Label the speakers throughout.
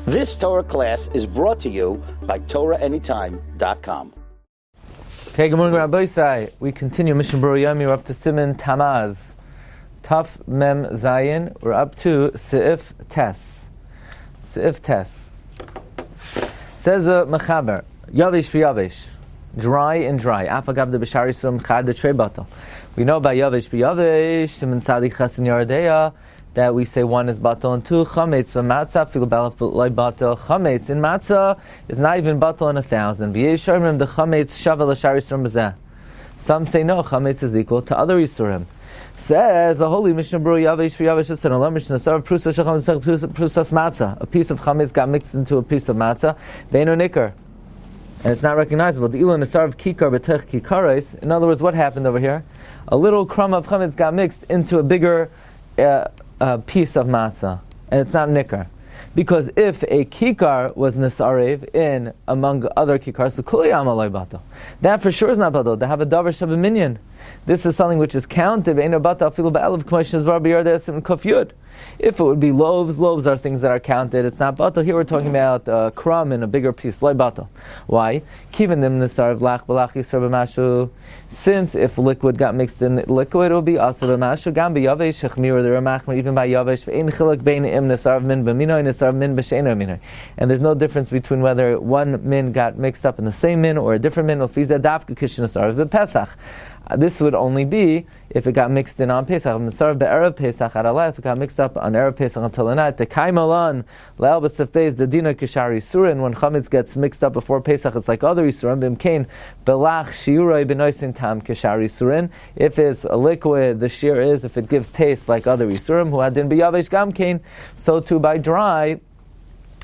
Speaker 1: This Torah class is brought to you by TorahAnytime.com.
Speaker 2: Okay, good morning, Rabbi Glatstein. We continue Mishna Berura Yomi. We're up to Siman Tamaz. Taf Mem Zayin. We're up to Seif Tes. Seif Tes. Says a Mechaber, Yavish v'Yavish. Dry and dry. Afagav de B'shari Sum Chad B'Trei Batal. We know by Yavish v'Yavish, Siman Tzadi Chesed Yardeya, that we say one is batal and two chametz. But matzah fil balaf loy batal chametz in matzah is not even batal in 1,000. V'yesharim the chametz shavel l'shari yisurim b'zeh. Some say no, chametz is equal to other yisurim. Says the holy Mishna Berura Yavish v'Yavish it's an alam Mishnah Sarv Prusa shacham Prusas matzah. A piece of chametz got mixed into a piece of matzah. Beino nikar, and it's not recognizable. The ilan Sarv kikar b'tech kikares. In other words, what happened over here? A little crumb of chametz got mixed into a bigger piece of matzah, and it's not nikar. Because if a kikar was nisarev in among other kikars, the kuli amalai bato, that for sure is not bato. They have a davar shav minyan. This is something which is counted. Ve'eno bato afilu ba'elav Chumash zvar b'yardes and kofyud. If it would be loaves are things that are counted. It's not bato. Here we're talking about a crumb in a bigger piece. Loy bato. Why? Kivin them nisarev lach b'lach yisar b'mashu. Since if liquid got mixed in liquid, it will be also b'mashu. Gam b'yavesh shechmir the ramachmer even by yavesh ve'in chilek bein im nisarev min b'minoy nisarev min b'sheino minoi. And there's no difference between whether one min got mixed up in the same min or a different min. This would only be if it got mixed in on Pesach. If it got mixed up on Erev Pesach until the night. The Kaimalan, Le'al B'Sef the Dina Kishari Yisurin. When chametz gets mixed up before Pesach, it's like other Yisurim. B'Mkein Belach Shiurim B'Nosein Tam Kishari Yisurin. If it's a liquid, the shear is if it gives taste like other Yisurim. Who had din b'Yavesh Gamkein. So too by dry.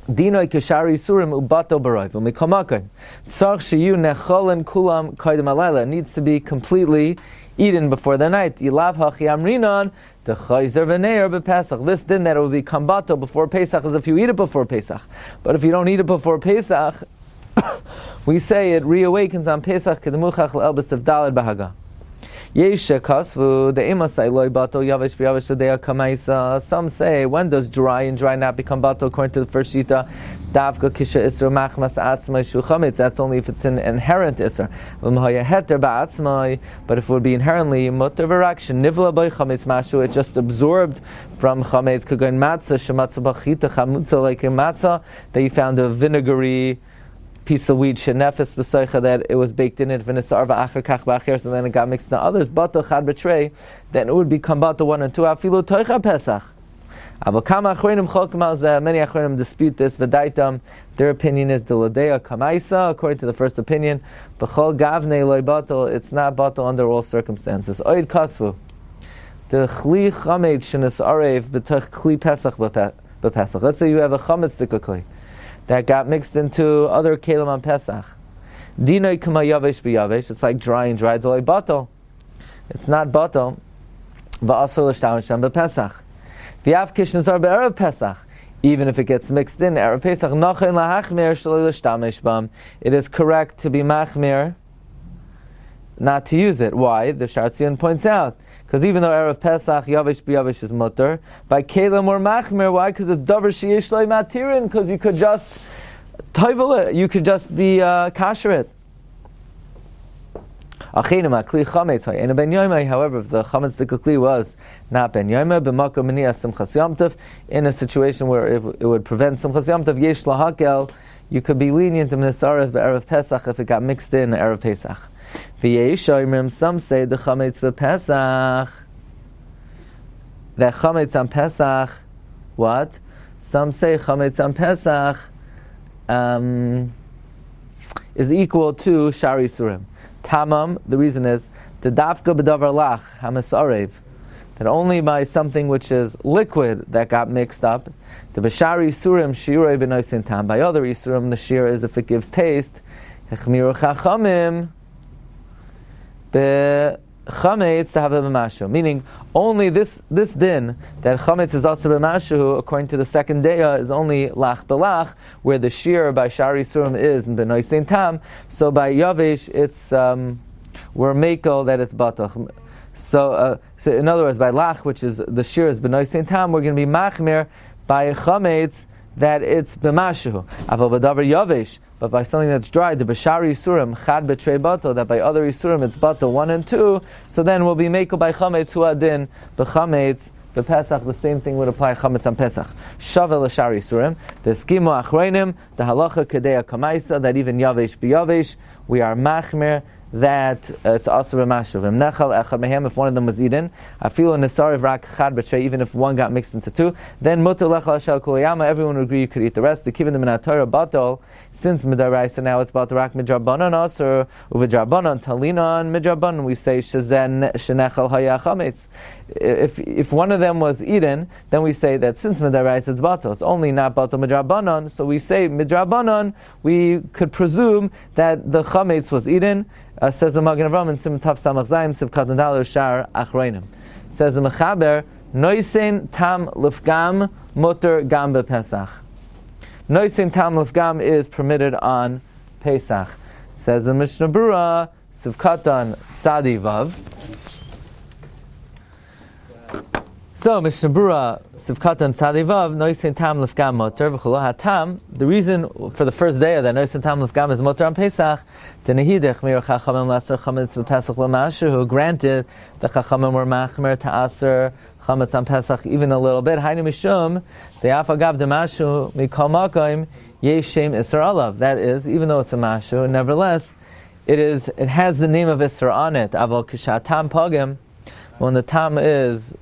Speaker 2: Dinoi kishari surim ubato baroiv umikomakim. Tzarch sheyu necholen kulam kaidem alayla. It needs to be completely eaten before the night. Ilav hachi amrinan the chayzer v'neir b'Pesach. This din that it will be kambato before Pesach is if you eat it before Pesach. But if you don't eat it before Pesach, we say it reawakens on Pesach kedemuchach le'elbes of daled bahaga. Yeshe kasvu the emasai loy bato yavish v'yavish l'deya kamaisa. Some say when does dry and dry not become bato? According to the first shita, davka kisha isra machmas atzmai shu chametz. That's only if it's an inherent isra. V'mhaya heter ba'atzmai. But if it would be inherently mutar v'rakshin nivla by chametz mashu, it just absorbed from chametz. Kagan matzah shematza b'chita chamutza, like in matzah that you found a vinegary piece of wheat shenefes b'soicha that it was baked in it v'nisarva acher kach b'acher, and then it got mixed in others bato chad b'trei, then it would become bato 1 and 2 afilu toicha pesach. Aval kama achronim cholkim al zeh. Many achronim dispute this v'daitam. Their opinion is the ladeya kamaisa, according to the first opinion. B'chol gavnei loy bato, it's not bato under all circumstances. Oid kasvu the chli chametz shenisarv b'toich kli pesach b'pesach. Let's say you have a chametz kli that got mixed into other kelim on Pesach. Dinoi kama yavesh b'yavesh. It's like dry and dry. Doloi bato. It's not bato. Va'asor l'shtamisham b'Pesach. V'yav kishnezar be'erev Pesach. Even if it gets mixed in Erev Pesach, nochen lahachmir shaloi l'shtamish bam. It is correct to be machmir, not to use it. Why? The Shartzion points out. Because even though Erev Pesach, Yavish b'Yavish is mutter, by Kelim or Machmir, why? Because it's Davar Sheyesh Lo Matirin, because you could just toivel it, you could just be kasher it. However, if the chametz dikakli was not ben yoyma, b'makom minias simchas yomtov, in a situation where it would prevent simchas yomtov, yesh lahakel, you could be lenient in Nesarev b'Erev Pesach if it got mixed in Erev Pesach. Some say the chametz b'Pesach, that chametz on Pesach, what? Some say chametz on Pesach is equal to shari surim. Tamam, the reason is the dafka b'davar lach hamasarev, that only by something which is liquid that got mixed up. The b'shari surim shiurei b'nosein tam. By other isurim, the shear is if it gives taste. Hechmiru chachamim chametz to have a b'mashu, meaning only this din that chametz is also b'mashu, according to the second daya, is only lach belach, where the shear by shari surim is b'nosein tam. So by yavesh it's we're mekel that it's batach. So in other words, by lach, which is the shear is b'nosein tam, we're going to be machmir by chametz that it's b'mashu. Aval b'davar yavesh, but by something that's dry, the b'shari yisurim chad b'trei bato, that by other yisurim it's bato 1 and 2. So then we'll be mekel by chametz hu adin b'chametz. The Pesach, the same thing would apply chametz on Pesach. Shavel l'shari yisurim. The skimu achreinim, the halacha kedei kamaisa, that even yavesh b'yavesh, we are machmer, that it's also b'mashu. V'mnechal echad mehem, if one of them was eaten, afilu nesariv rak chad b'trei, even if one got mixed into 2, then mutar lechal shel kulayama, everyone would agree you could eat the rest. The kivin the minatora batol, since midaraisa now it's about rak midrabanan asur, uvidrabanan talinan midrabanan, we say shezen shenechal haya chametz. If one of them was eaten, then we say that since midaraisa it's bato, it's only not bato midrabanan, so we say midrabanan, we could presume that the chametz was eaten. Says the Magen Avraham in Sim Tav Samach Zayim Siv Katan Dalar Shar Achreinim. Says the Mechaber, Nosein tam lefgam muter gam bePesach. Nosein tam lefgam is permitted on Pesach. Says the Mishna Berura, Siv Katan Tzadi Vav. So Mishna Berura, Siv Katan Tzadi Vav, Nosein tam lefgam muter v'cholo hatam. The reason for the first day of that Nosein tam lefgam is muter on Pesach. The Nehidech mir chachamim laser chametz b'Pesach l'mashu, who granted the chachamim were machmer to aser chametz on Pesach even a little bit. Hainu mishum the afagav de mashu mikol makom yeshem isur alav. That is, even though it's a mashu, nevertheless, it has the name of isur on it. Aval kishatam pagim, when the tam is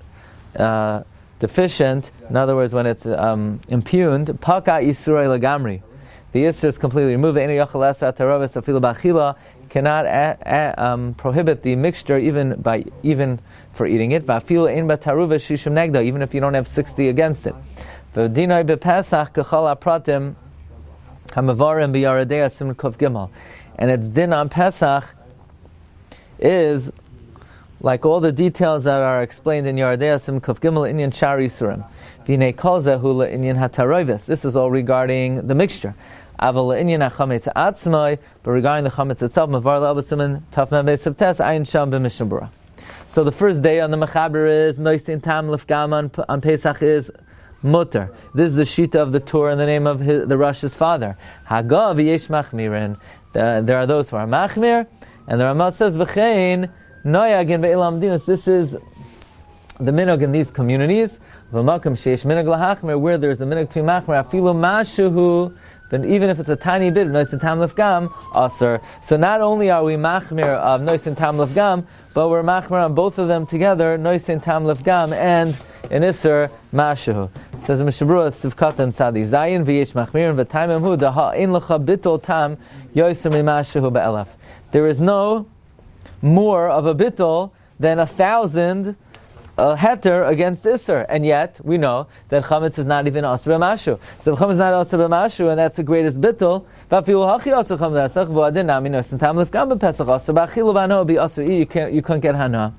Speaker 2: deficient, in other words, when it's impugned, paka isurei lagamri. The Yisr is completely removed. Cannot prohibit the mixture even for eating it. Even if you don't have 60 against it. And its din on Pesach is like all the details that are explained in Yaradei Sim Kuf Gimel Inyan Shari Surim. This is all regarding the mixture. But regarding the chametz itself, so the first day on the Mechaber is Nosein tam lefgam on Pesach is muter. This is the shita of the Torah in the name of the Rosh's father. Hagav yesh machmirin. There are those who are machmir, and the Ramah says v'chein noyagin ve'ilam dinas. This is the minog in these communities. V'makom sheish minog lahachmir, where there is a minog to be machmir afilu mashuhu. Then even if it's a tiny bit of Nosein tam lefgam, aser. So not only are we machmir of Nosein tam lefgam, but we're machmir on both of them together, Nosein tam lefgam and an iser mashu. Says the Mishna Berura, Sivkatan Tzadi Zayin v'yesh machmirin v'taimim hu daha ein lecha bitol tam yoser mimashu be'elef. There is no more of a bitol than 1,000 heter against Isser, and yet we know that chametz is not even asur b'mashu. So if chametz is not asur b'mashu, and that's the greatest bittul, you can't get hana.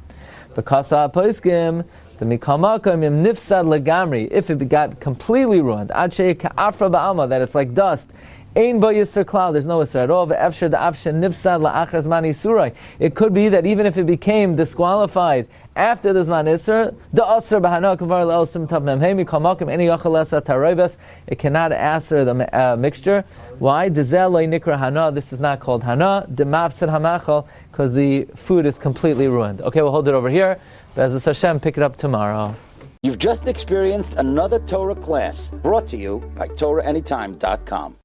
Speaker 2: Because the mikamakim nifsad legamri, if it got completely ruined, that it's like dust. Ein bo yisur klal, there's no yisur at all. Ve'efsher da'afshe nifsad la'achar zman yisurai. It could be that even if it became disqualified after the zman yisur, the asur b'hana kvar le'elsim tav memhemi kamakim any yachal esa taroivas, it cannot asur the mixture. Why? Dezel loy nikra hana. This is not called hana. Demafsid hamachal, because the food is completely ruined. Okay, we'll hold it over here. Be'ezus Hashem, pick it up tomorrow.
Speaker 1: You've just experienced another Torah class brought to you by TorahAnytime.com.